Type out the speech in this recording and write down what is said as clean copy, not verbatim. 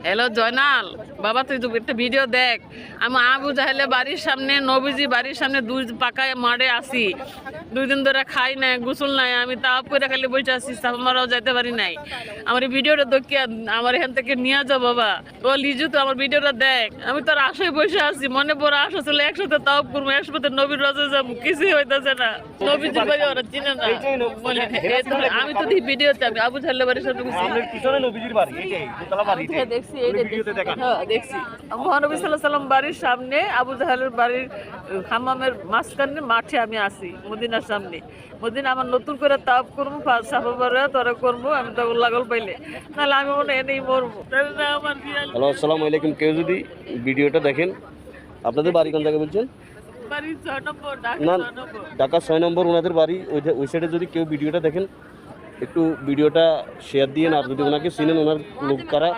Hello Joynal বাবা, তুই একটা ভিডিও দেখ। আমি আবু জাহেলের বাড়ির সামনে, নবীজি বাড়ির সামনে দুই পাকায় মারে আসি। 2 দিন ধরে খাই নাই, গোসল নাই, আমি তাপ করে খালি বসে আছি, সাফামারাও যাইতে পারি নাই। আমার এই ভিডিওটা দেখিয়া আমার এখান থেকে নিয়ে যাও বাবা। ও লিজু, তো আমার ভিডিওটা দেখ। আমি তোর আশায় বসে আছি, মনে বড় আশা ছিল একসাথে তাপ করবো, একসাথে নবীর রজে যাবো, কিছুই হইতেছে না। নবীজির বাড়ি ওরা চিনে না। আমি তো দেখি ভিডিওতে, আমি আবু জাহেলের বাড়ির সামনে দেখছি, দেখছি মহানবী সাল্লাল্লাহু আলাইহি ওয়াসাল্লাম বাড়ির সামনে, আবু জাহেলের বাড়ির হাম্মামের মাঝখানে মাঠে আমি আছি, মদিনার সামনে। মদিনা আমার নতুন করে তাপ করবো, সাফা করে তোরা করবো, আমি তো লাগল পাইলে, নাহলে আমি মনে এনেই মরবো। হ্যালো, আসসালামু আলাইকুম। কেউ যদি ভিডিওটা দেখেন, আপনাদের বাড়ি কোন জায়গায় বলছেন? বাড়ি 6 নম্বর, না, ঢাকা 6 নম্বর। ঢাকা 6 নম্বর ওনাদের বাড়ি। ওই সাইডে যদি কেউ ভিডিওটা দেখেন, একটু ভিডিওটা শেয়ার দিয়ে, আর যদি ওনাকে চিনেন, ওনার লোক কারা,